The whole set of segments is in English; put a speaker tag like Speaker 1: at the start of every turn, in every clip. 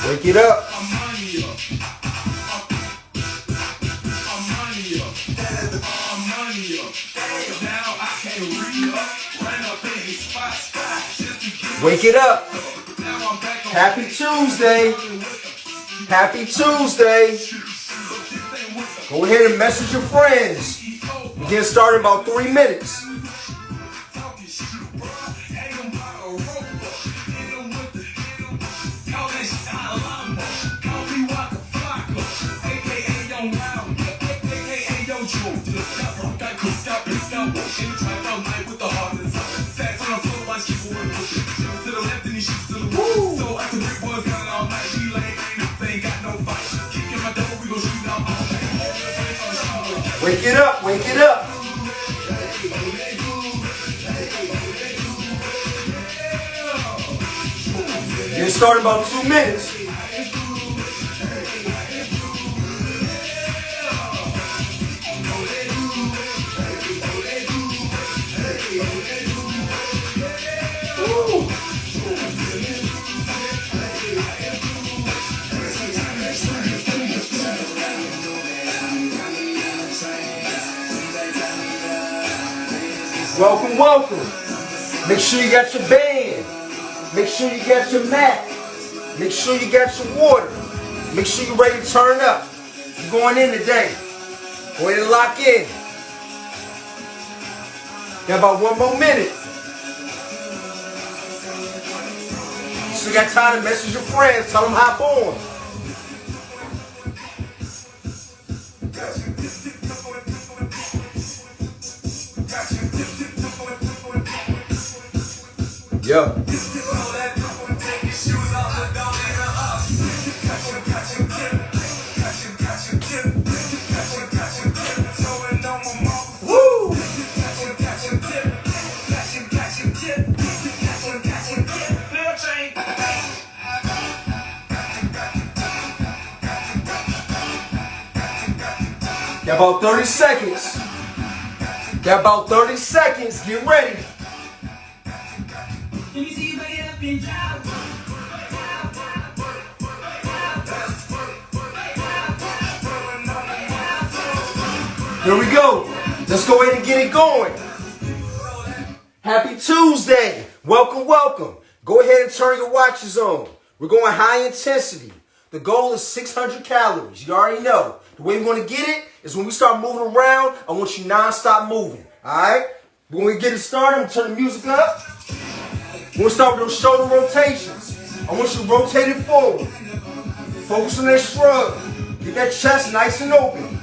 Speaker 1: Wake it up. Wake it up. Happy Tuesday. Happy Tuesday. Go ahead and message your friends. We get started in about 3 minutes. Wake it up, wake it up. Get started in about 2 minutes. Welcome, welcome. Make sure you got your band. Make sure you got your mat. Make sure you got your water. Make sure you're ready to turn up. You're going in today. Go ahead and lock in. Got about 1 more minute. You still got time to message your friends. Tell them hop on. Yeah. Woo! Got about 30 seconds. Got about 30 seconds. Get ready. Here we go. Let's go ahead and get it going. Happy Tuesday. Welcome, welcome. Go ahead and turn your watches on. We're going high intensity. The goal is 600 calories. You already know. The way we're going to get it is when we start moving around, I want you non-stop moving. All right? When we get it started, I'm going to turn the music up. We're going to start with those shoulder rotations. I want you to rotate it forward. Focus on that shrug. Get that chest nice and open.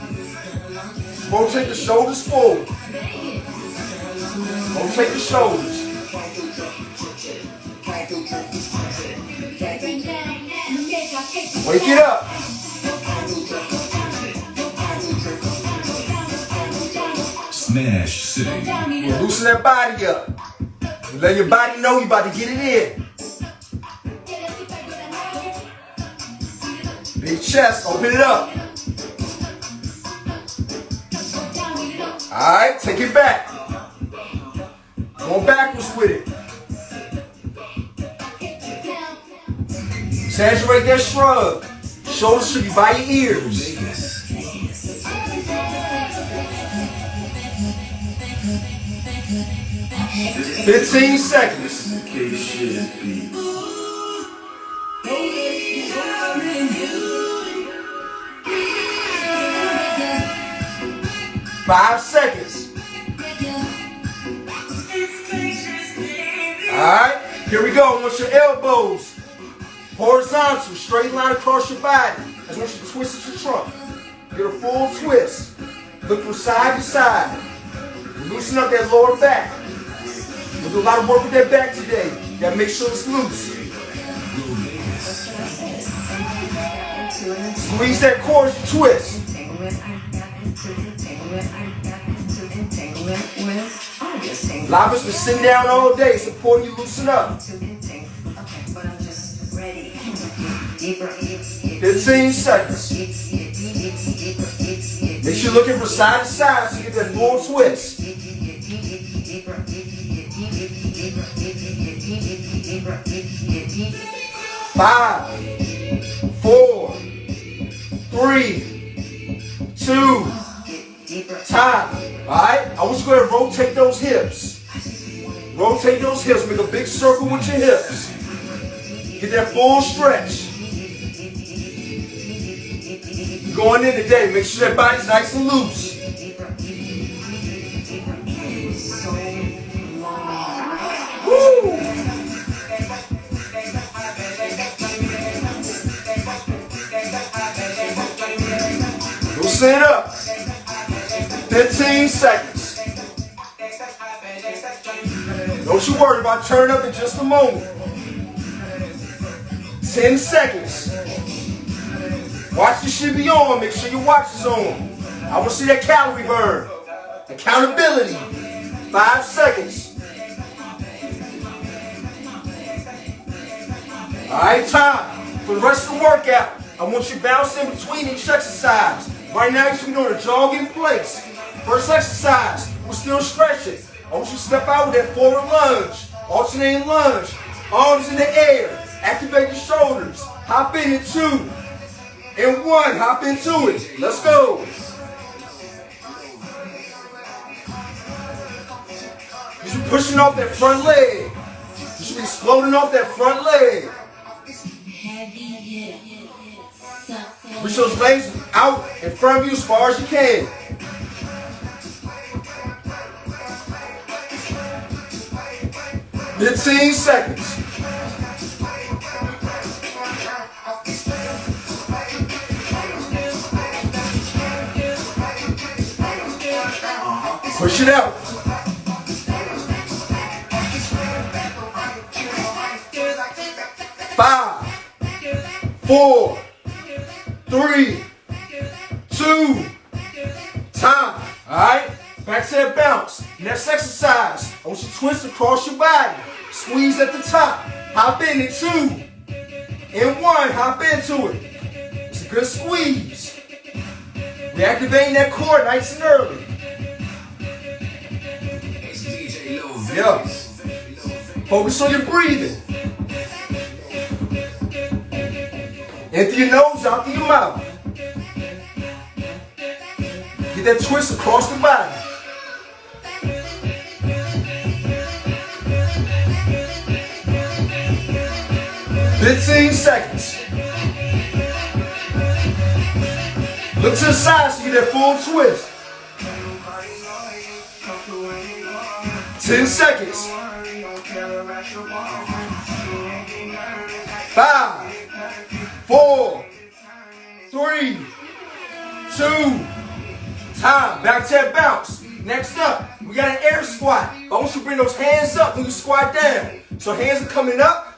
Speaker 1: Rotate the shoulders forward. Rotate the shoulders. Wake it up.
Speaker 2: Smash City.
Speaker 1: Loosen that body up. Let your body know you about to get it in. Big chest, open it up. Alright, take it back. Going backwards with it. Saturate that shrug. Shoulders should be by your ears. 15 seconds. 5 seconds. Alright, here we go. I want your elbows horizontal, straight line across your body. I want you to twist at your trunk. Get a full twist. Look from side to side. Loosen up that lower back. We'll do a lot of work with that back today. You gotta make sure it's loose. Squeeze that core as you twist. A lot of us been sitting down all day. It's important you loosen up. 15 seconds. Make sure you're looking from side to side so you get that full twist. 5, 4, 3, 2, time. Alright? I want you to go ahead and rotate those hips. Rotate those hips. Make a big circle with your hips. Get that full stretch. Going in today, make sure that body's nice and loose. Woo! Loosen it up. 15 seconds. Don't you worry about turning up in just a moment. 10 seconds. Watch this shit be on. Make sure your watch is on. I want to see that calorie burn. Accountability. 5 seconds. Alright, time. For the rest of the workout, I want you to bounce in between each exercise. Right now, you should be doing a jog in place. First exercise, we're still stretching. I want you to step out with that forward lunge. Alternating lunge. Arms in the air. Activate your shoulders. Hop in 2 and 1. Hop into it. Let's go. You should be pushing off that front leg. You should be exploding off that front leg. Reach those legs out in front of you as far as you can. Fifteen seconds. Push it out. 5, 4, 3, 2, time. Alright? Back to that bounce. Next exercise. I want you to twist across your body. Squeeze at the top. Hop in 2 and 1. Hop into it. It's a good squeeze. Reactivating that core nice and early. Yeah. Focus on your breathing. In through your nose, out through your mouth. Get that twist across the body. "15 seconds. Look to the side so you get that full twist. 10 seconds. 5, 4, 3, 2, time. Back to that bounce. Next up, we got an air squat. I want you to bring those hands up when you squat down. So hands are coming up.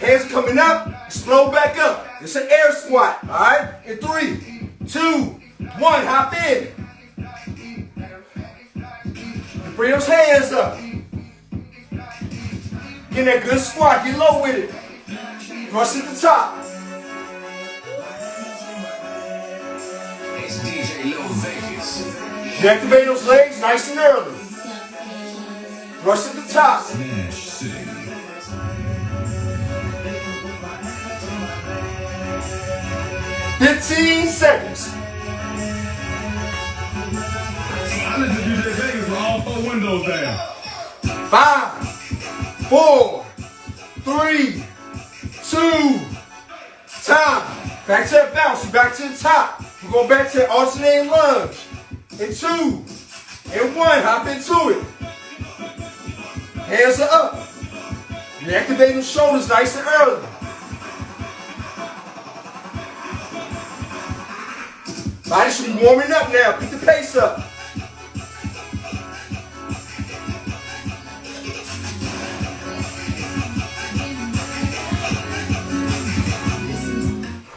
Speaker 1: Hands are coming up. Explode back up. It's an air squat. All right? In 3, 2, 1. Hop in. Bring those hands up. Get that good squat. Get low with it. Thrust at the top. You activate those legs nice and early. Thrust at the top. 15 seconds.
Speaker 2: I let the DJ Vegas with all 4 windows down.
Speaker 1: 5, 4, 3, 2, time. Back to that bounce. Back to the top. We're going back to that alternating lunge. In 2 and 1. Hop into it. Hands are up. You're activating the shoulders nice and early. Body should be warming up now. Pick the pace up.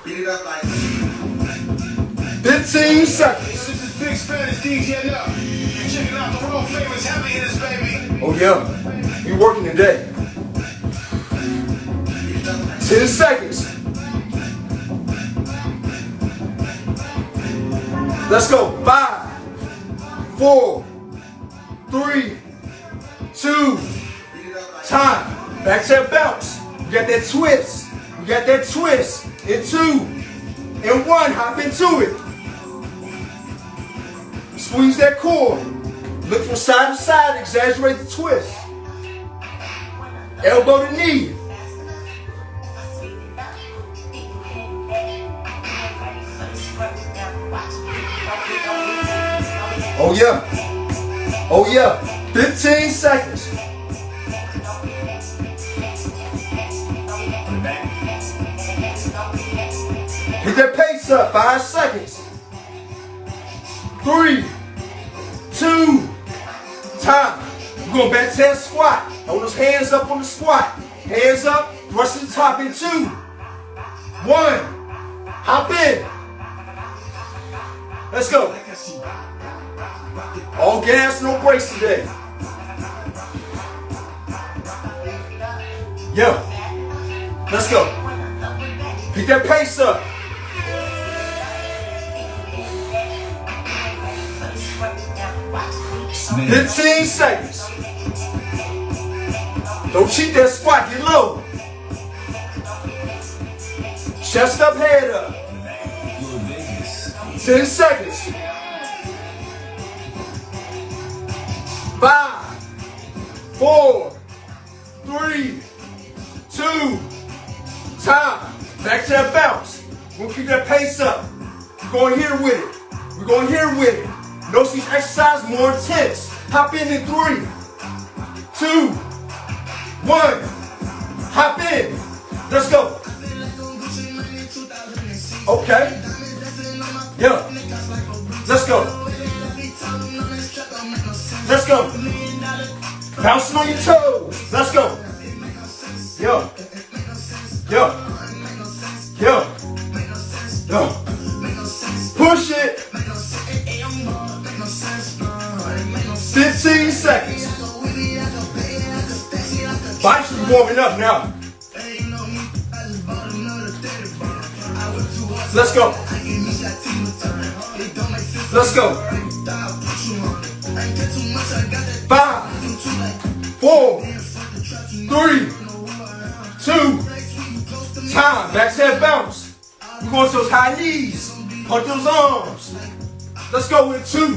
Speaker 1: Beat it up like 15 seconds.
Speaker 2: This is Big Spanish DJ now. You're checking out the world famous heavy hitters, baby.
Speaker 1: Oh yeah, you working today. 10 seconds. Let's go. 5, 4, 3, 2, time. Back to that bounce. You got that twist. You got that twist. In 2, in 1, hop into it. Squeeze that core. Look from side to side, exaggerate the twist. Elbow to knee. Oh yeah. Oh yeah. 15 seconds. Hit that pace up. 5 seconds. 3, 2, time. We're going back to that squat. Hold those hands up on the squat. Hands up. Rush to the top in 2, 1. Hop in. Let's go. All gas, no brakes today. Yo. Let's go. Pick that pace up.
Speaker 2: Man.
Speaker 1: 15 seconds. Don't cheat that squat, get low. Chest up, head up. 10 seconds. 5, 4, 3, 2, time. Back to that bounce. We're gonna keep that pace up. We're going here with it. We're going here with it. Notice each exercise more intense. Hop in 3, 2, 1. Hop in. Let's go. Okay. Yeah. Let's go. Let's go. Bouncing on your toes. Let's go. Yo. Yo. Yo. Yo. Push it. 15 seconds. Body should be warming up now. Let's go. Let's go. 5, 4, 3, 2, time. Back to that bounce. We're going to those high knees. Put those arms. Let's go with 2,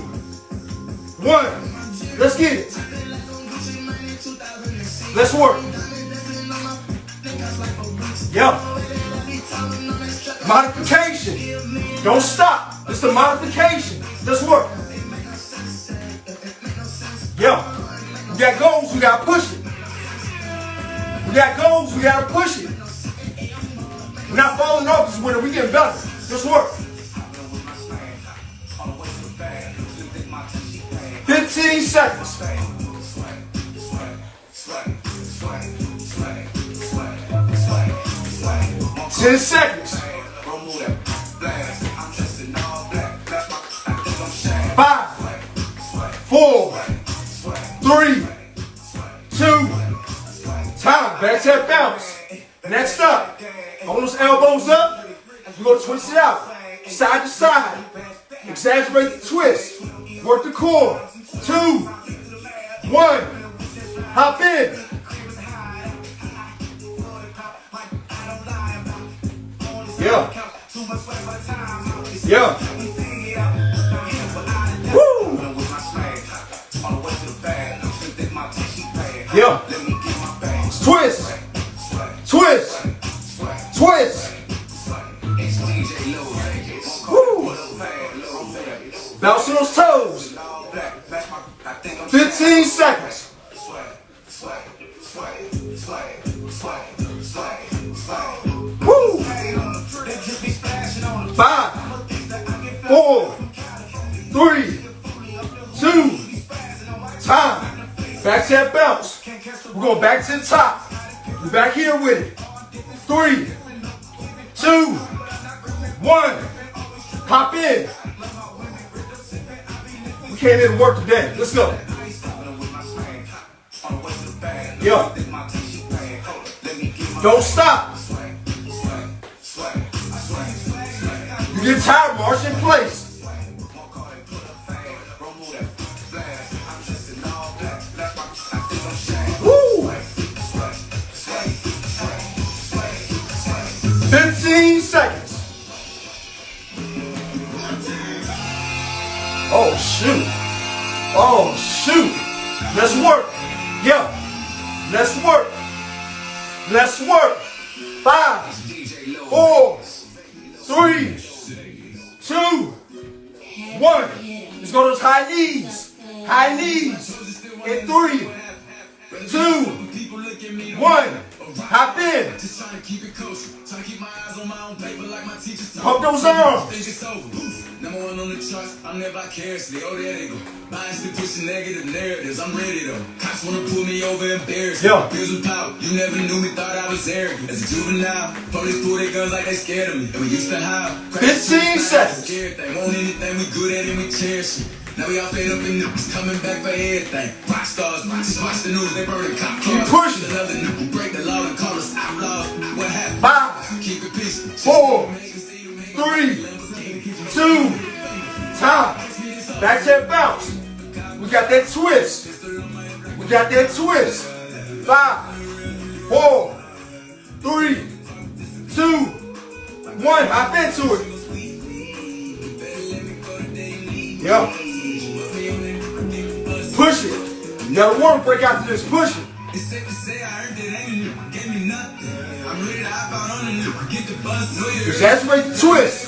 Speaker 1: 1. Let's get it. Let's work. Yeah. Modification. Don't stop. It's the modification. Let's work. Yeah. We got goals, we gotta push it. We got goals, we gotta push it. We're not falling off this winter, we getting better. Let's work. 15 seconds. 10 seconds. 5, 4, 3, 2, time. Back to that bounce. Next up, hold those elbows up. We're going to twist it out. Side to side. Exaggerate the twist. Work the core. 2, 1. Hop in. Yeah. Yeah. Woo. Yeah. Twist. Twist. Twist. Woo. Bounce on those toes. 15 seconds. Woo. 5, 4, 3, 2, time. Back to that bounce. We're going back to the top. We're back here with it. 3, 2, 1. Hop in. We came in to work today. Let's go. Yo. Don't stop. You get tired, march in place. Oh, shoot. Let's work. Yeah. Let's work. Let's work. 5, 4, 3, 2, 1. Let's go to those high knees. High knees. In 3, 2, 1. Hop in. Pump those arms.
Speaker 2: Number one on the charts, I'm never vicariously. Oh, there they go. Mindlessly pushing negative narratives. I'm ready though. Cops wanna pull me over, embarrassed.
Speaker 1: Yeah.
Speaker 2: Bills with power. You never knew me, thought I was arrogant. As a juvenile, police pull their guns like they scared of me. And we used to hide.
Speaker 1: 15 seconds.
Speaker 2: Want anything we good at and we cherish it. Now we all fed up in nukes, coming back for everything. Rock stars, just watch the news, they burn the cop cars.
Speaker 1: Keep pushing.
Speaker 2: Another nuke, break the law and call us outlaws. What happened?
Speaker 1: 5,
Speaker 2: Keep it peaceful.
Speaker 1: 4, 3, 2, time. Back to that bounce. We got that twist. We got that twist. 5, 4, 3, 2, 1. Hop into it. Yeah. Push it. You gotta work break after this. Push it.
Speaker 2: It's safe to say I earned it, ain't you? Gave me nothing. I'm ready to hop out on the new. Get the bus.
Speaker 1: Exaggerate the twist.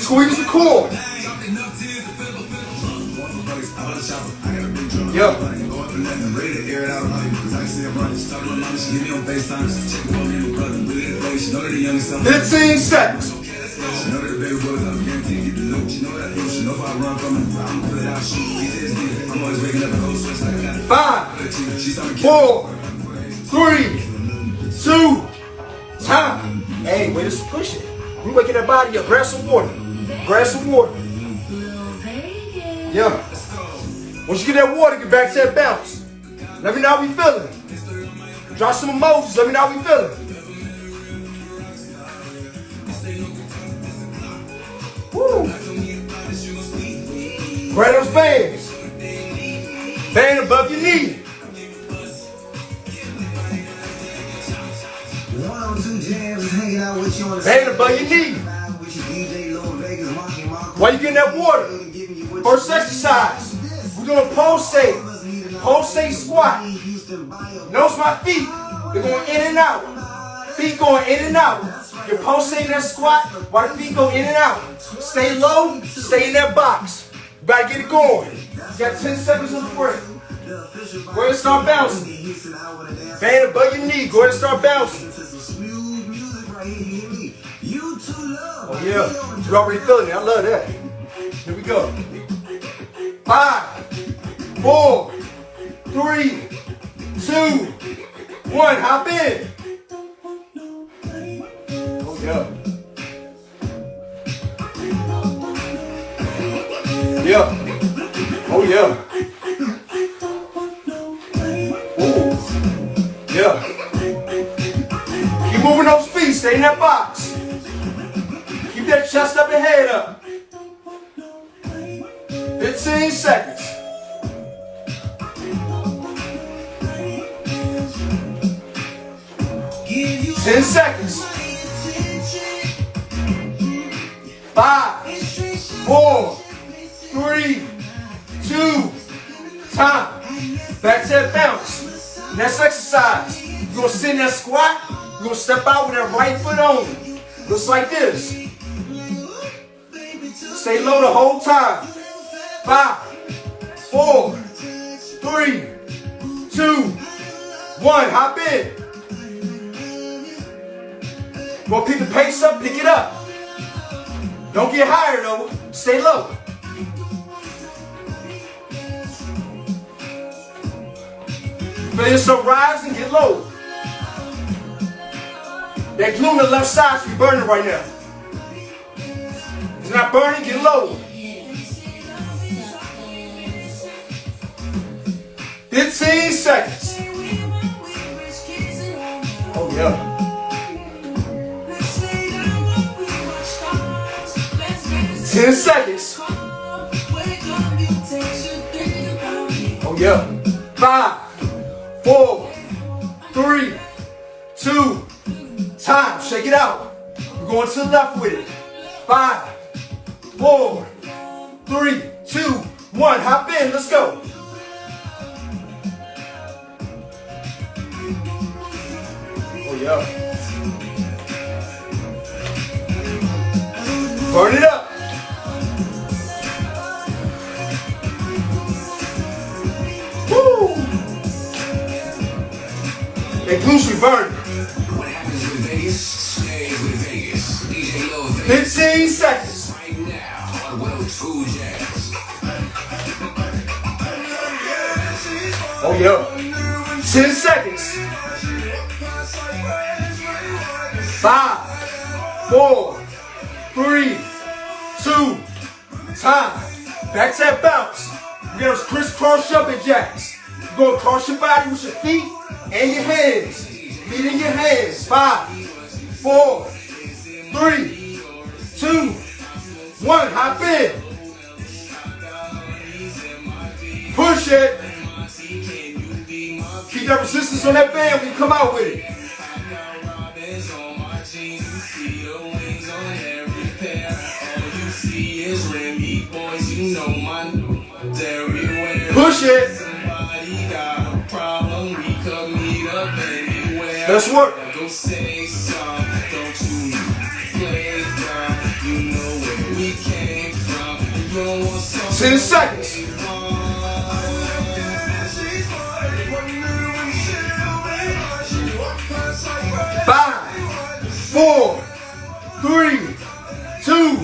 Speaker 1: Squeeze the cord. Yeah.
Speaker 2: Ready to air it out on me. Cause I see a brother. Talk to my mama. She hit me on FaceTime. Check up on me and brother. She know that the youngest son.
Speaker 1: 15 seconds.
Speaker 2: She know that the baby boys. I'm guaranteed to get the loot. She know what I do. She know if I run from it. I'm gonna put it out. Shoot. PTSD. I'm always waking up and cold sweats like I got
Speaker 1: 5, 4, 3, 2, time. Hey, wait, just push it. We waking that body up. Grab some water. Grab some water. Yeah. Once you get that water, get back to that bounce. Let me know how we feeling. Drop some emojis. Let me know how we feeling. Woo. Grab those bands. Band above your knee. Band above your knee. While you getting that water. First exercise. We're doing pulsate. Pulsate squat. Notice my feet. They're going in and out. Feet going in and out. You're pulsating that squat while the feet go in and out. Stay low. Stay in that box. You gotta get it going. You got 10 seconds of the break. Go ahead and start bouncing. Band above your knee. Go ahead and start bouncing. Oh yeah. You're already feeling it. I love that. Here we go. 5, 4, 3, 2, 1. Hop in. Oh yeah. Yeah. Oh yeah. Ooh. Yeah. Keep moving those feet. Stay in that box. Keep that chest up and head up. 15 seconds. 10 seconds. 5, 4, 3, 2, time. Back to that bounce. Next exercise. You're gonna sit in that squat. You're gonna step out with that right foot on. Looks like this. Stay low the whole time. 5, 4, 3, 2, 1. Hop in. Gonna pick the pace up, pick it up. Don't get higher though. Stay low. Feel yourself rise and get low. That glue on the left side should be burning right now. If it's not burning, get low. 15 seconds. Oh yeah. 10 seconds. Oh yeah. 5, 4, 3, 2, time. Shake it out. We're going to the left with it. 5, 4, 3, 2, 1. Hop in. Let's go. Yeah. Burn it up. Woo! That glutes be burning.
Speaker 2: What happens with Vegas stays with Vegas. DJ Lil Vegas.
Speaker 1: 15 seconds.
Speaker 2: Right now on 102 Jazz.
Speaker 1: Oh yeah. 10 seconds. 5, 4, 3, 2, time. Back to that bounce. You get those crisscross jumping jacks. You're going to cross your body with your feet and your hands. Feet in your hands. 5, 4, 3, 2, 1. Hop in. Push it. Keep that resistance on that band when you come out with it. Push it. Let's work. 10 seconds. 5, 4, 3, 2,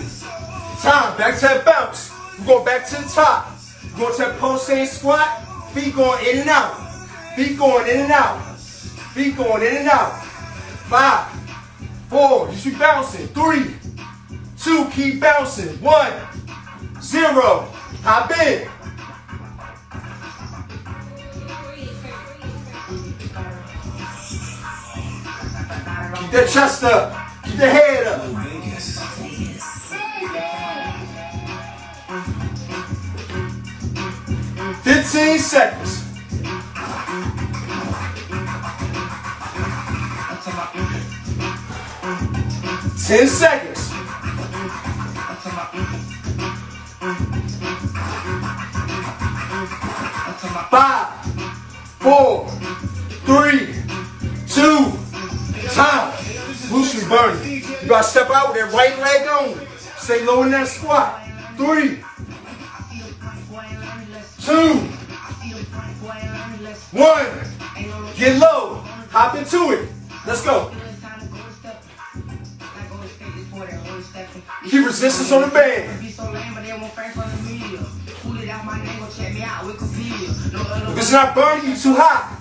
Speaker 1: time. Back to that bounce. We're going back to the top. We're going to that pulsating squat. Feet going in and out. Feet going in and out. Feet going in and out. 5, 4, you should be bouncing. 3, 2, keep bouncing. 1, 0. Hop in. Keep that chest up. Keep the head up. 15 seconds. 10 seconds. 5, 4, 3, 2, time. Glutes be burning. You gotta step out with that right leg on. Stay low in that squat. 3, 2, 1. Get low. Hop into it. Let's go. Keep resistance on the band. If it's not burning you too hot.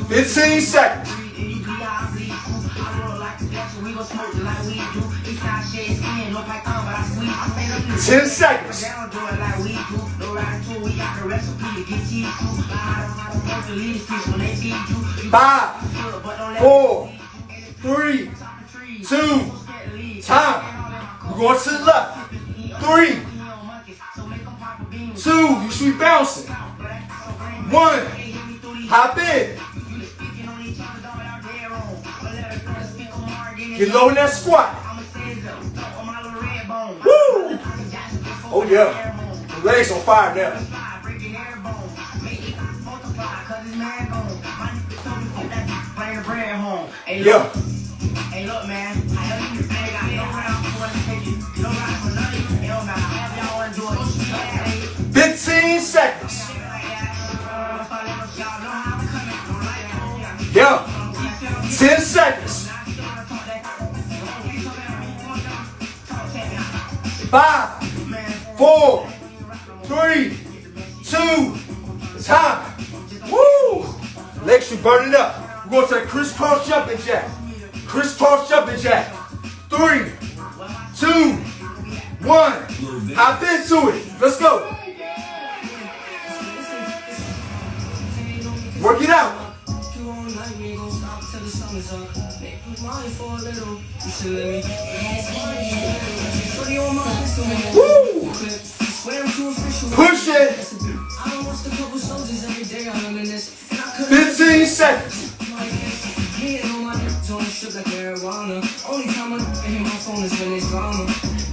Speaker 1: 15 seconds. 10 seconds. 5, 4, 3, 2, time. We're going to the left. 3, 2, you should be bouncing. 1, hop in. Get low in that squat. Woo! Oh yeah. The legs on fire now. Yeah. Hey, look, man. 15 seconds. Yeah. 10 seconds. 5, 4, 3, 2, time. Woo! Legs should burn it up. We're going to that crisscross jumping jack. Crisscross jumping jack. 3, 2, 1. Hop into it. Let's go. Work it out. Woo! Push it. 15 seconds. Only time I hear my phone is when it's drama.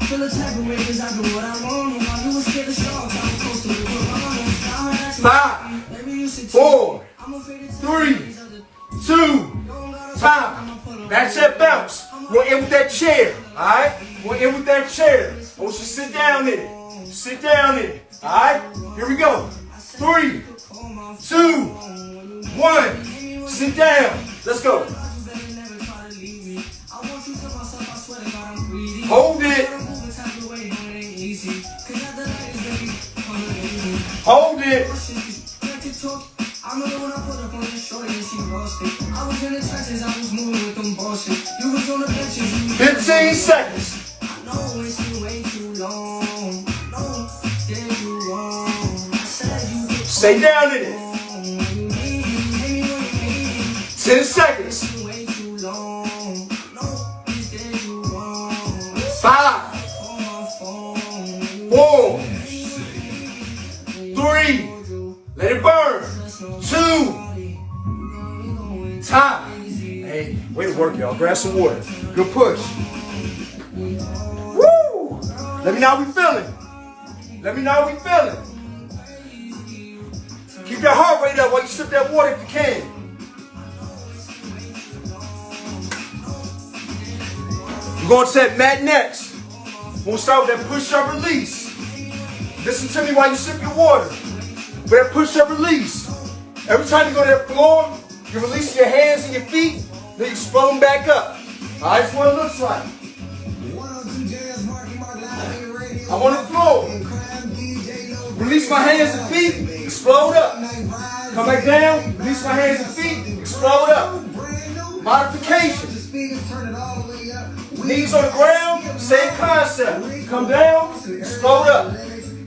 Speaker 1: Feel the type of way cause I do what I want. While you was scared of sharks, I was supposed to be with 5, 4, 3, 2, time. That's that bounce. We're in with that chair, alright? We're in with that chair. I want you to sit down in it. Sit down in it, alright? Here we go. 3, 2, 1. Sit down. Let's go. Hold it. Hold it. 15 seconds. Stay down in it. 10 seconds. 5, 4, 3, let it burn. 2, time. Hey, way to work, y'all. Grab some water. Good push. Woo! Let me know how we feeling. Let me know how we feeling. Keep your heart rate up while you sip that water if you can. We're going to that mat next. We're going to start with that push-up release. Listen to me while you sip your water. For that push-up release. Every time you go to that floor, you release your hands and your feet, then you scroll them back up. Alright, that's what it looks like. I'm on the floor. Release my hands and feet, explode up. Come back down, release my hands and feet, explode up. Modification. Knees on the ground, same concept. Come down, explode up.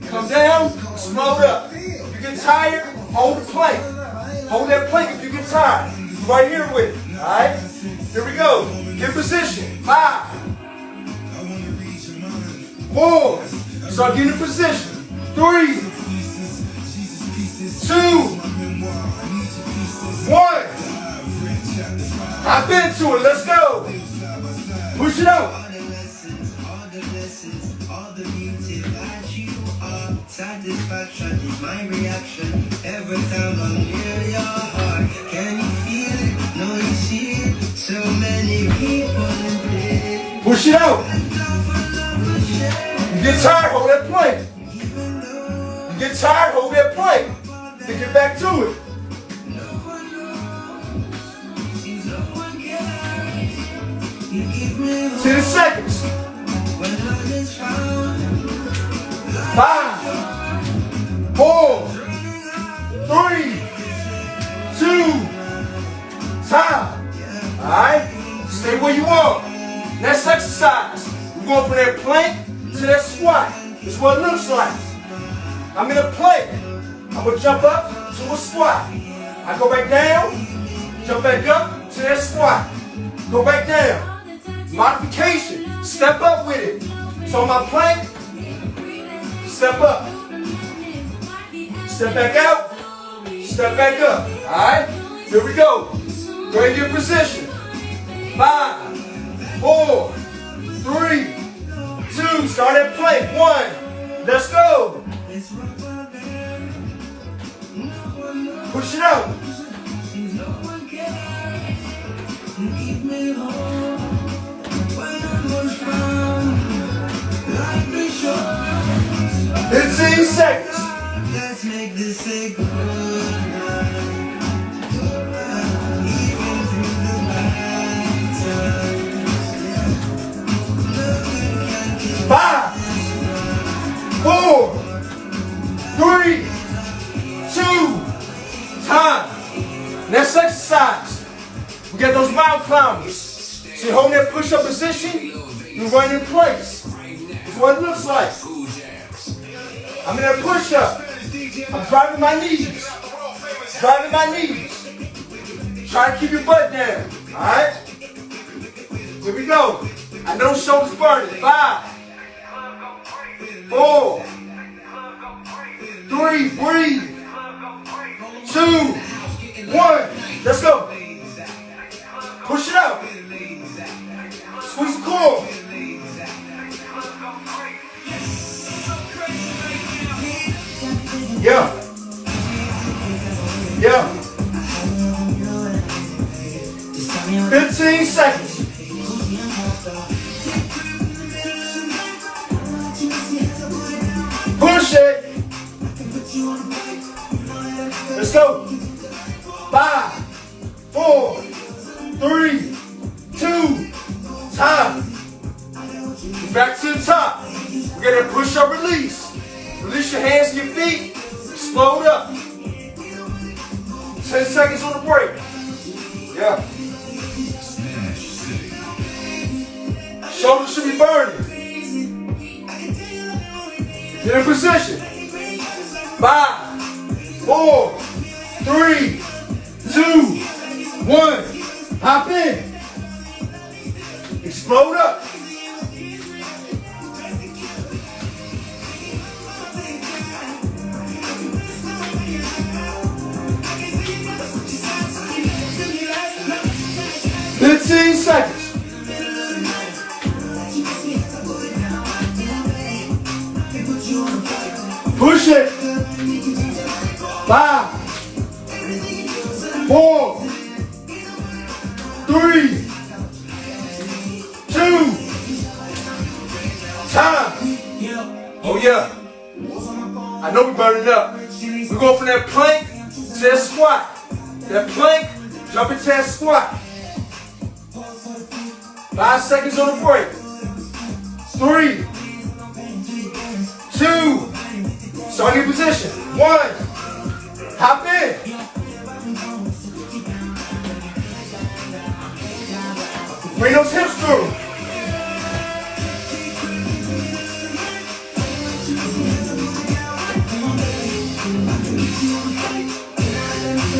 Speaker 1: Come down, explode up. You get tired, hold the plank. Hold that plank if you get tired. Right here with it. Alright? Here we go. Get position. 5, 4. Start getting in position. 3, 2, 1. Hop into it. Let's go. Push it out. Satisfaction is my reaction every time I'm near your heart. Can you feel it? No, you see it. So many people in pain. Push it out. You get tired, hold that plank. You get tired, hold that plank. Then get back to it. 10 seconds. 5, 4, 3, 2, time. Alright? Stay where you are. Next exercise. We're going from that plank to that squat. This is what it looks like. I'm in a plank. I'm going to jump up to a squat. I go back down, jump back up to that squat. Go back down. Modification. Step up with it. So my plank, step up. Step back out. Step back up. Alright? Here we go. Go ahead and get position. 5, 4, 3, 2. Start at plank. 1. Let's go. Push it out. It's 15 seconds. Let's make this a good night. Even through the bad times. 5, 4, 3, 2, time. Next exercise. We got those mountain climbers. So you hold that push-up position, you run in place. That's what it looks like. I'm in a push-up. I'm driving my knees. Driving my knees. Try to keep your butt down. Alright? Here we go. I know shoulders burning. 5, 4, 3, breathe. 2, 1. Let's go. Push it out. Squeeze the core. Yeah. Push it. Let's go. 5, 4, 3, 2, time. Back to the top. We're going to push up, release. Release your hands and your feet. Explode up. 10 seconds on the break. Yeah. Shoulders should be burning. Get in position. 5, 4, 3, 2, 1. Hop in. Explode up. Seconds. Push it. 5, 4, 3, 2, time. Oh yeah. I know we're burning up. We're going from that plank to that squat. That plank, jump into that squat. 5 seconds on the break. 3, 2, starting position. 1, hop in. Bring those hips through.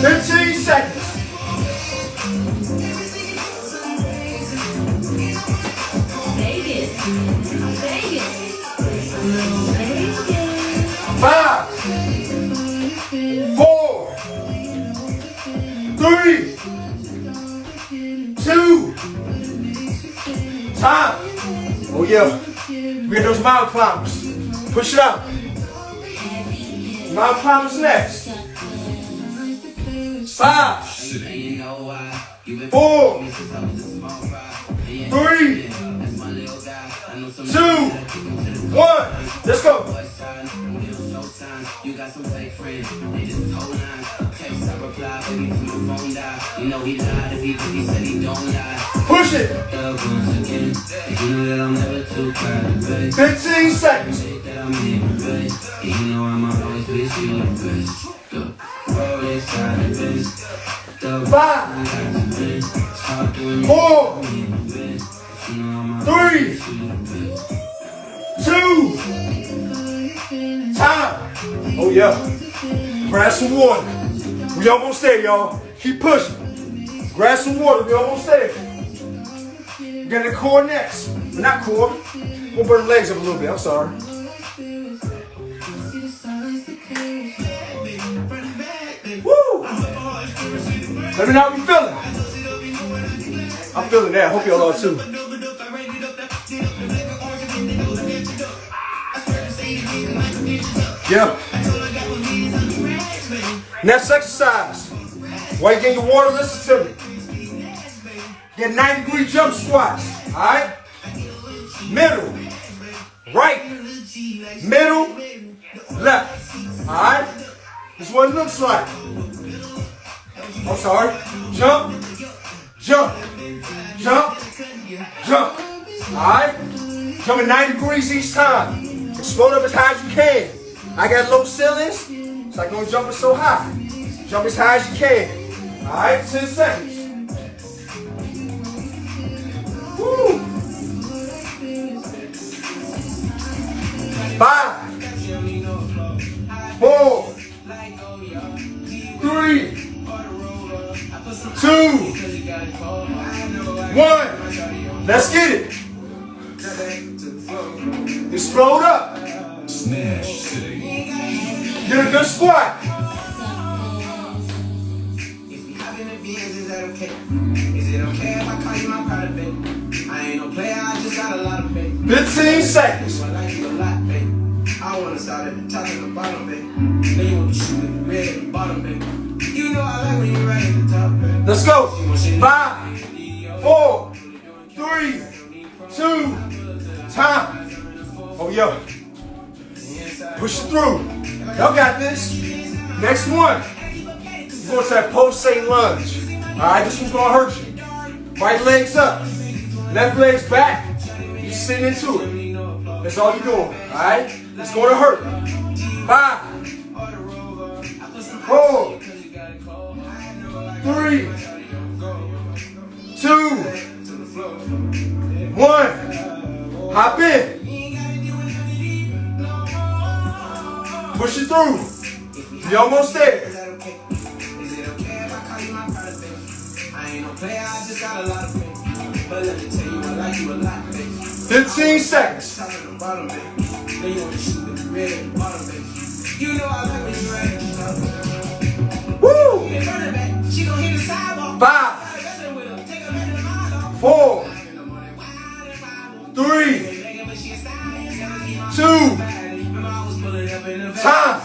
Speaker 1: $15 seconds. Five, 4, 3, 2, time. Oh yeah, we get those mountain climbers. Push it out. Mountain climbers next. 5, 4, 3, 2, 1. Let's go. You got some fake friends, they just told lies. Text I reply, baby, to my phone die. You know he lied if he said he don't lie. Push it. Once again, you know that I'm never too proud to beg. 15 seconds. That I'm leaving, babe. You know I'ma always wish you the best. Always try the best. 5, 4, 3, 2, time. Oh yeah. Grab some water. We almost there, y'all. Keep pushing. Grab some water. We almost there. We're getting the core next. But not core. We'll burn the legs up a little bit. I'm sorry. Woo! Let me know how you feeling. I'm feeling that. I hope y'all are too. Yeah. Next exercise. While you're getting your water, listen to me. Get 90-degree jump squats. Alright? Middle. Right. Middle. Left. Alright? This is what it looks like. I'm sorry. Jump. Jump. Jump. Jump. Alright? Jumping 90 degrees each time. Explode up as high as you can. I got low ceilings, so I'm going to jump it so high. Jump as high as you can. Alright, 10 seconds. Woo! 5, 4, 3, 2, 1. Let's get it. Explode up.
Speaker 2: Smash City.
Speaker 1: Get a good squat.
Speaker 3: Is that okay? Is it okay if I call you my pride, baby? I ain't no player, I just got a lot of baby.
Speaker 1: 15 seconds.
Speaker 3: I like you a lot, baby. I wanna start at the top and the bottom, baby. Then you want to shoot at the red at the bottom, baby. You know I like when you're right at the top, baby.
Speaker 1: Let's go. 5, 4, 3, 2, time. Oh, yo. Push it through. Y'all got this. Next one. You're going to that pulsating lunge. Alright, this one's going to hurt you. Right leg's up. Left leg's back. You're sitting into it. That's all you're doing. Alright? It's going to hurt. 5, 4, 3, 2, 1. Hop in. Push it through. You're almost there. 15 seconds. Woo! 5, 4, 3, 2, time.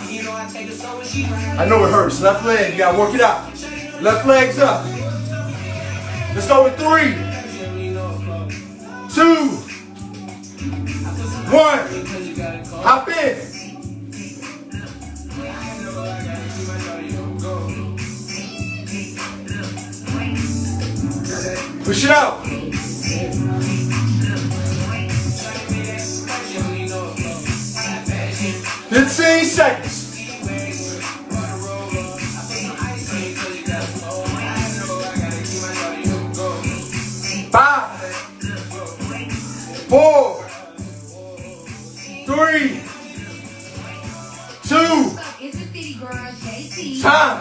Speaker 1: I know it hurts. Left leg, you gotta work it out. Left leg's up. Let's go with 3, 2, 1. Hop in. Push it out. 15 seconds. 5, 4, 3, 2, time.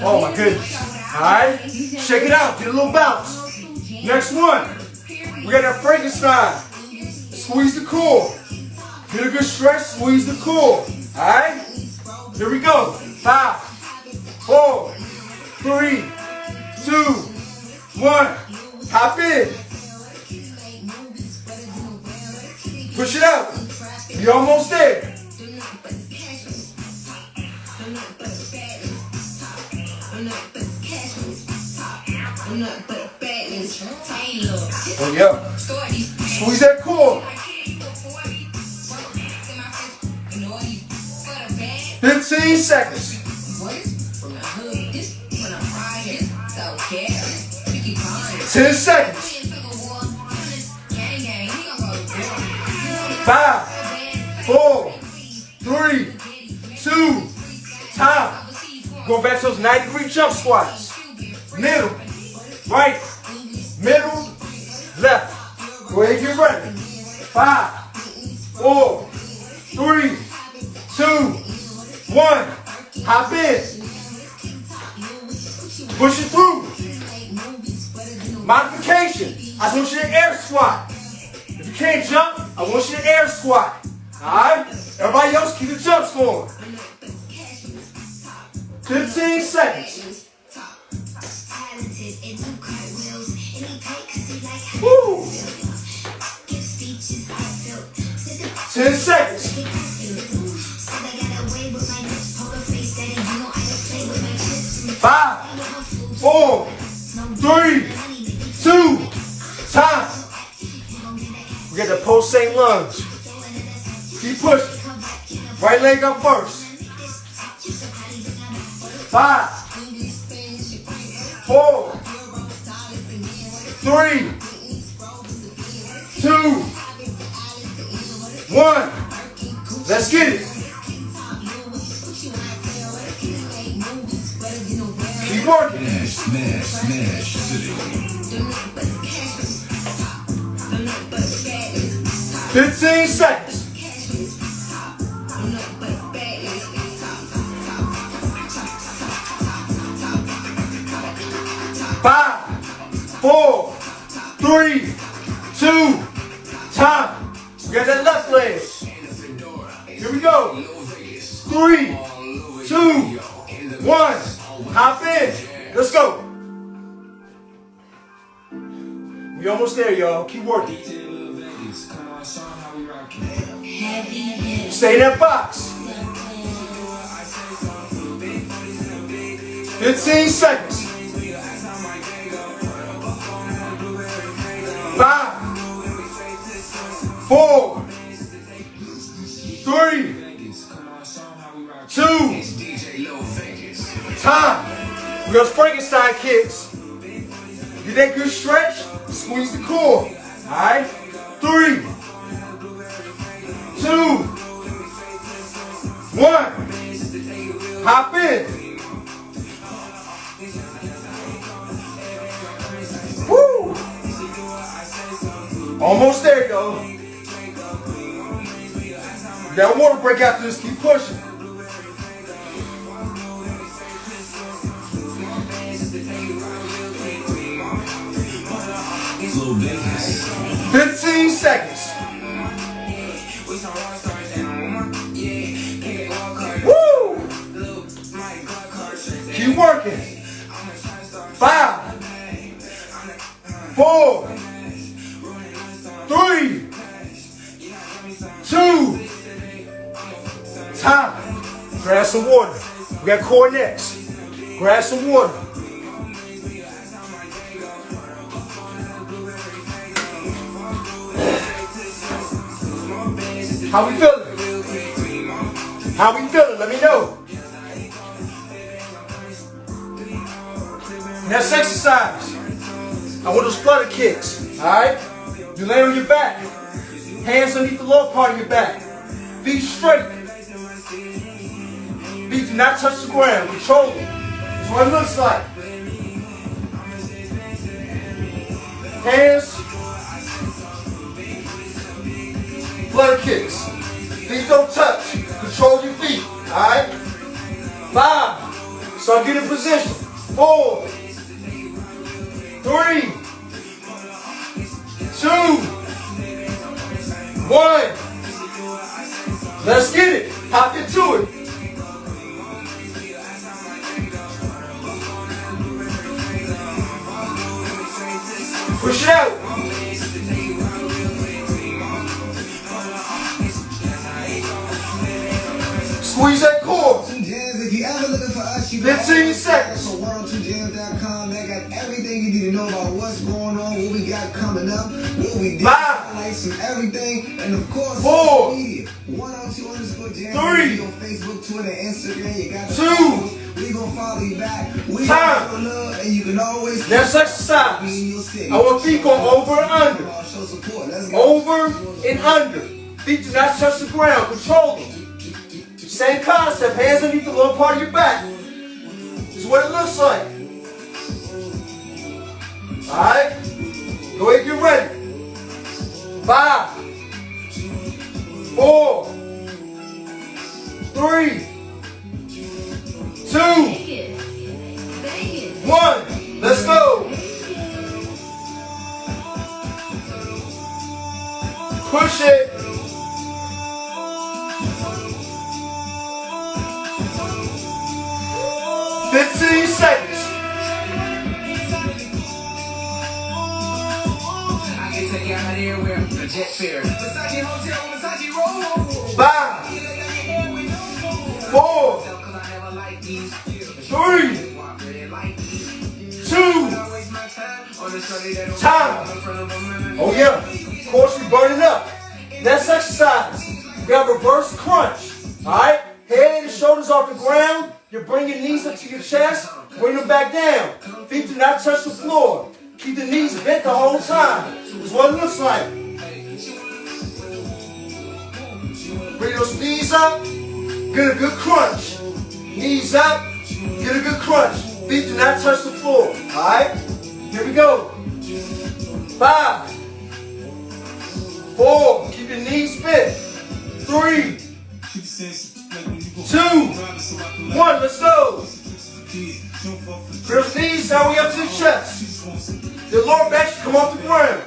Speaker 1: Oh my goodness. Alright? Shake it out. Get a little bounce. Next one. We got that Frankenstein. Squeeze the core. Get a good stretch. Squeeze the core. Alright? Here we go. 5, 4, 3, 2, 1. Hop in. Push it out. You're almost there. Oh yeah. Squeeze that core. 15 seconds. 10 seconds. 5, 4, 3, 2, time. Going back to those 90-degree jump squats. Middle, right, middle, left. Go ahead and get ready. 5, 4, 3, 2, 1. Hop in. Push it through. Modification. I want you to air squat. If you can't jump, I want you to air squat. Alright? Everybody else keep the jumps going. 15 seconds. Woo! 10 seconds. 5, 4, 3, 2, time. We got the pulsating lunge. Keep pushing. Right leg up first. 5, 4, 3, 2, 1. Let's get it. Keep working.
Speaker 2: Smash, city.
Speaker 1: 15 seconds. 5, 4, 3, 2, time. We got that left leg. Here we go. 3, 2, 1. Hop in. Let's go. We almost there, y'all. Keep working. Stay in that box. 15 seconds. 5, 4, 3, 2. Time. We got Frankenstein kicks. Get that good stretch. Squeeze the core. Alright? 3, 2, 1. Hop in. Woo! Almost there, yo. That water break after this. Keep pushing.
Speaker 2: Little Vegas.
Speaker 1: 15 seconds. Woo! Keep working. 5, 4, 3, 2. Time. Grab some water. We got core next. Grab some water. How we feeling? How we feeling? Let me know. Next exercise. I want those flutter kicks. Alright? You lay on your back. Hands underneath the lower part of your back. Feet straight. Feet do not touch the ground. Control them. That's what it looks like. Hands. Flutter kicks. Feet don't touch. Control your feet. Alright? 5. So get in position. 4, 3, 2, 1. Let's get it. Hop into it. Push it out. Squeeze that core.
Speaker 3: If you ever looking for us, you
Speaker 1: 15 seconds.
Speaker 3: So 102jams.com. They got everything you need to know about what's going on, what we got coming up, what we did,
Speaker 1: 5,
Speaker 3: highlights and everything, and of course,
Speaker 1: 4,
Speaker 3: social media. 102_jams
Speaker 1: 3,
Speaker 3: on Facebook, Twitter, Instagram. You got
Speaker 1: 2.
Speaker 3: We gonna follow you back. We
Speaker 1: Time.
Speaker 3: gonna love, and you can always.
Speaker 1: Next exercise. I want feet going over and under.
Speaker 3: Show support. Let's go.
Speaker 1: Over and under. Feet do not touch the ground. Control them. Same concept. Hands underneath the lower part of your back. This is what it looks like. Alright? Go ahead and get ready. 5, 4, 3, 2, 1. Let's go. Push it. 15 seconds.
Speaker 3: I can take you out anywhere. The jet fare. Versace hotel, Versace roll.
Speaker 1: 5, 4, 3, 2. Time. Oh yeah. Of course we burning up. Next exercise. We got reverse crunch. Alright? Head and shoulders off the ground. You're bringing knees up to your chest. Bring them back down. Feet do not touch the floor. Keep the knees bent the whole time. That's what it looks like. Bring those knees up. Get a good crunch. Knees up. Get a good crunch. Feet do not touch the floor. Alright? Here we go. 5, 4. Keep your knees bent. 3, 2, 1. Let's go. Bring those knees all the way up to the chest. The lower back should come off the ground.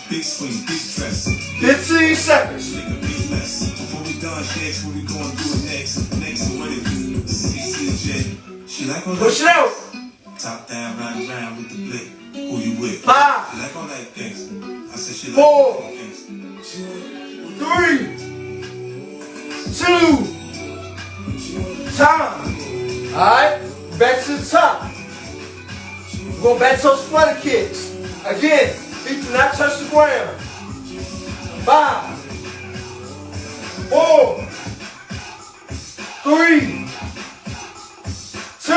Speaker 2: Big swing, big press.
Speaker 1: 15 seconds.
Speaker 2: Before we done next, what we gonna do next? Next, what if she like all
Speaker 1: Push it out.
Speaker 2: Top down, round with the blick. Who you with?
Speaker 1: 5,
Speaker 2: She like all that gangsta. I said she like
Speaker 1: 4,
Speaker 2: all that gangsta.
Speaker 1: 3, 2. Time. Alright? Back to the top. We're going back to those flutter kicks. Again, feet do not touch the ground. 5, 4, 3, 2,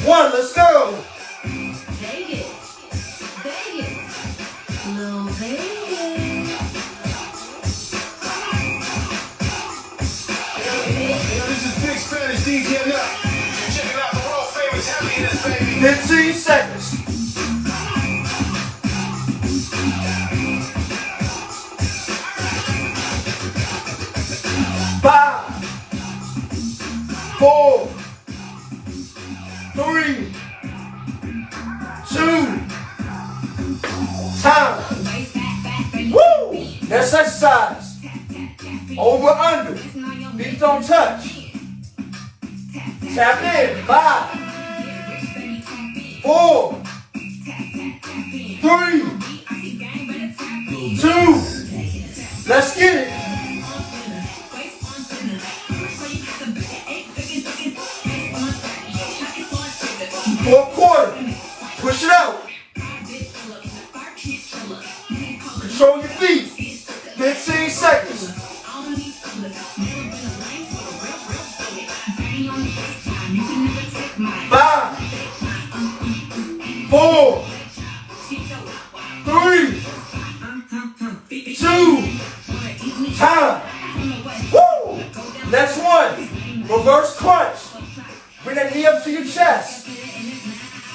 Speaker 1: 1. Let's go.
Speaker 4: Vegas. Little Vegas.
Speaker 2: This is Big Spanish DJ Nut. Checking out the world famous happiness, baby.
Speaker 1: 15 seconds. 5, 4, 3, 2, time. Woo! That's exercise. Over, under. Feet don't touch. Tap in. 5, 4, 3, 2. Let's get it. Fourth quarter. Push it out. Control your feet. 15 seconds. 5, 4, 3, 2, time. Woo! Next one. Reverse crunch. Bring that knee up to your chest.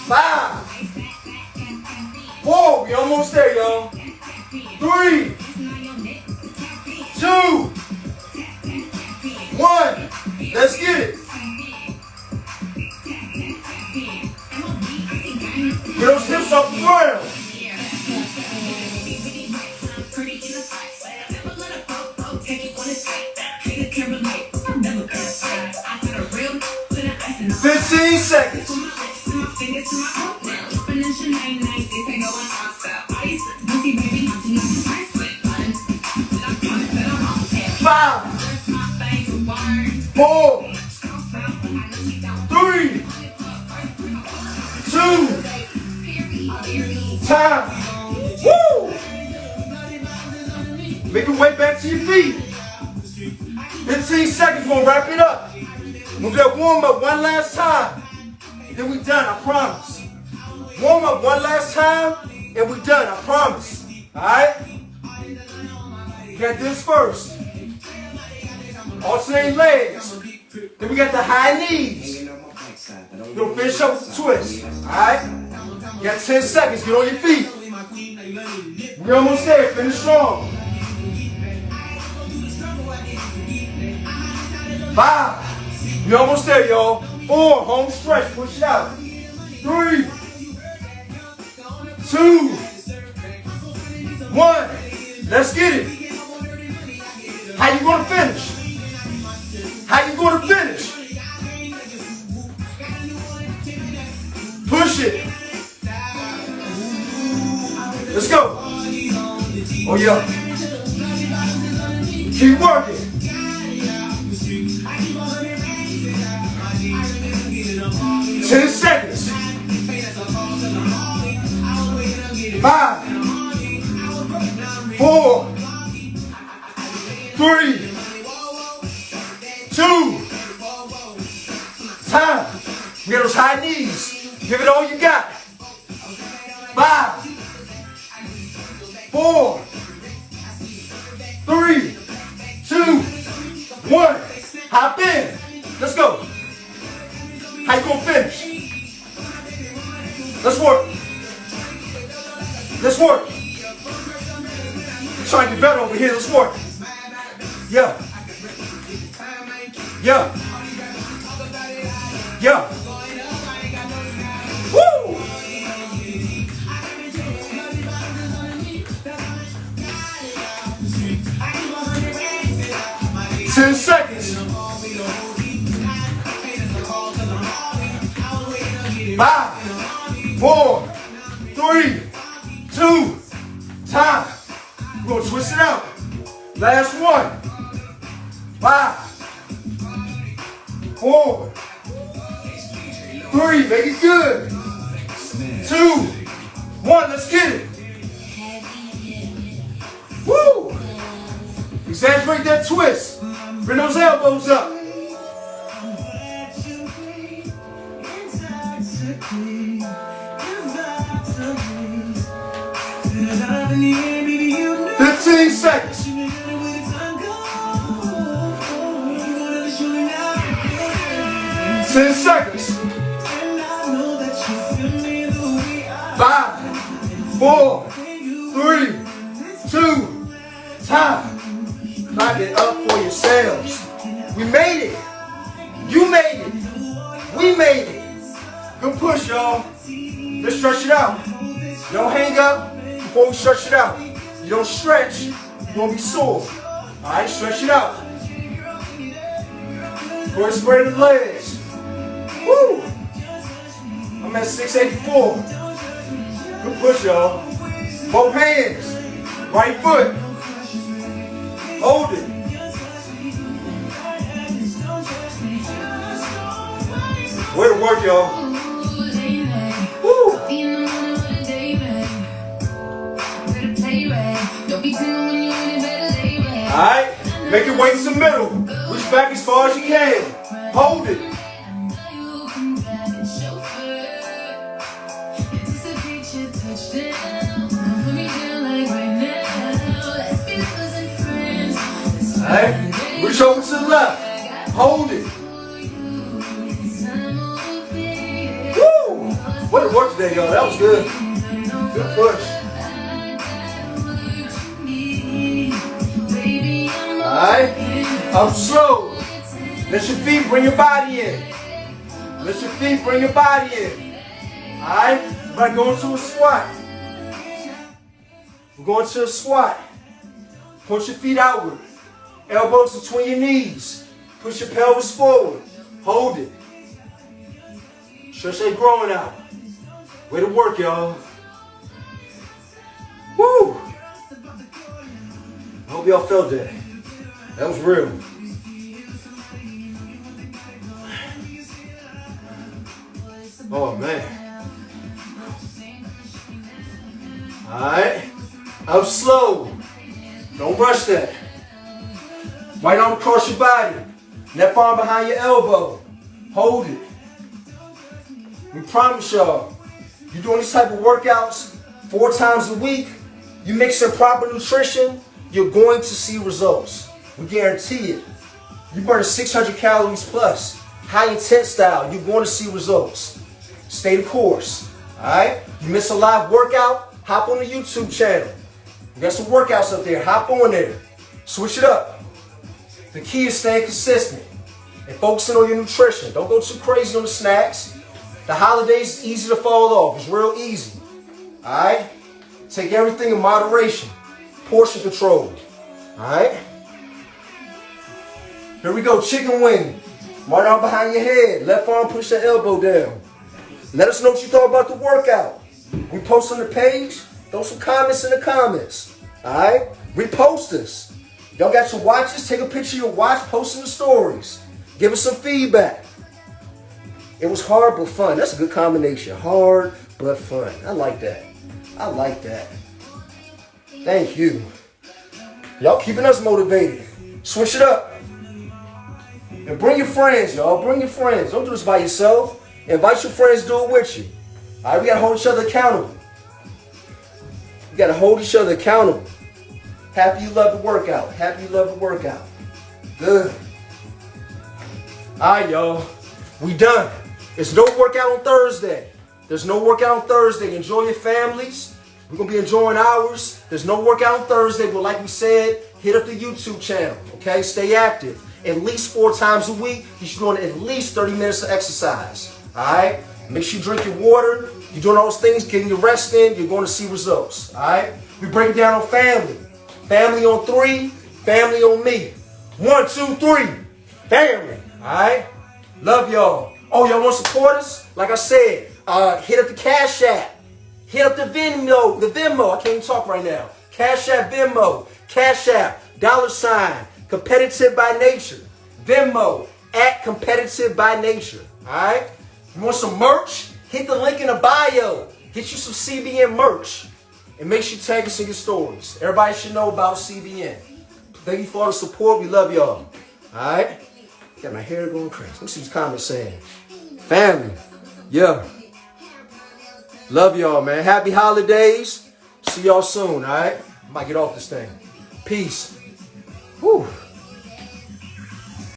Speaker 1: 5, 4. We almost there, y'all. 3, 2, 1. Let's get it. Get those hips off the ground. "15 seconds. Five, 4, 3, 2, time. Woo! Make your way back to your feet. 15 seconds, we'll wrap it up. We'll do that warm up one last time. Then we done, I promise. Warm up one last time, and we done, I promise. Alright? We got this first. Alternate legs. Then we got the high knees. We'll finish up with the twist. Alright? You got 10 seconds. Get on your feet. We're almost there. Finish strong. 5. We're almost there, y'all. 4. Home stretch. Push it out. 3, 2, 1. Let's get it. How you gonna finish? How you gonna finish? Push it. Let's go. Oh yeah. Keep working. 10 seconds. 5, 4, 3, 2, time. We got those high knees. Give it all you got. 5, 4, 3, 2, 1. Hop in. Let's go. How you gonna finish? Let's work. Let's work. We're trying to get better over here. Let's work. Yeah. Yeah. Yeah. Woo! Ten seconds. 5, 4, 3, 2, time. We're gonna twist it out. Last one. 5, 4, 3. Make it good. break that twist. Bring those elbows up. "15 seconds. 10 seconds. 5, 4, 3, 2, time. Knock it up for yourselves. We made it. You made it. We made it. Good push, y'all. Let's stretch it out. Don't hang up before we stretch it out. You don't stretch, you're gonna be sore. Alright, stretch it out. Go ahead and spread the legs. Woo! I'm at 684. Good push, y'all. Both hands. Right foot. Hold it. Way to work, y'all. Woo! Alright, make your way to the middle. Reach back as far as you can. Hold it. Alright, reach over to the left. Hold it. Woo! Way to work today, y'all. That was good. Good push. Alright, up slow. Let your feet bring your body in. Let your feet bring your body in. Alright, we're about to go into a squat. We're going to a squat. Push your feet outward. Elbows between your knees. Push your pelvis forward. Hold it. Stretch that growing out. Way to work, y'all. Woo! I hope y'all felt that. That was real. Oh, man. Alright. Up slow. Don't rush that. Right arm across your body. Left arm behind your elbow. Hold it. We promise y'all, you're doing these type of workouts 4 times a week, you mix in proper nutrition, you're going to see results. We guarantee it. You burn 600 calories plus, high intense style, you're going to see results. Stay the course. Alright? You miss a live workout, hop on the YouTube channel. We got some workouts up there, hop on there. Switch it up. The key is staying consistent and focusing on your nutrition. Don't go too crazy on the snacks. The holidays, easy to fall off. It's real easy. Alright? Take everything in moderation. Portion control. Alright? Here we go. Chicken wing. Right arm behind your head. Left arm push the elbow down. Let us know what you thought about the workout. Repost on the page. Throw some comments in the comments. Alright? Repost us. Y'all got your watches? Take a picture of your watch. Post in the stories. Give us some feedback. It was hard but fun. That's a good combination. Hard but fun. I like that. I like that. Thank you. Y'all keeping us motivated. Switch it up. And bring your friends, y'all. Bring your friends. Don't do this by yourself. Invite your friends to do it with you. All right, we got to hold each other accountable. We got to hold each other accountable. Happy you love the workout. Happy you love the workout. Good. All right, y'all. We done. There's no workout on Thursday. There's no workout on Thursday. Enjoy your families. We're going to be enjoying ours. There's no workout on Thursday, but like we said, hit up the YouTube channel, okay? Stay active. At least 4 times a week, you should be doing at least 30 minutes of exercise, all right? Make sure you drink your water. You're doing all those things, getting your rest in, you're going to see results, all right? We break it down on family. Family on 3, family on me. 1, 2, 3, family, all right? Love y'all. Oh, y'all want to support us? Like I said, hit up the Cash App. Hit up the Venmo. I can't even talk right now. Cash App, Venmo. Cash App, $, Competitive by Nature. Venmo, @Competitive by Nature. Alright? You want some merch? Hit the link in the bio. Get you some CBN merch. And make sure you tag us in your stories. Everybody should know about CBN. Thank you for all the support. We love y'all. All right? Got my hair going crazy. Let me see what the comments saying. Family. Yeah. Love y'all, man. Happy holidays. See y'all soon, all right? Might get off this thing. Peace. Whew.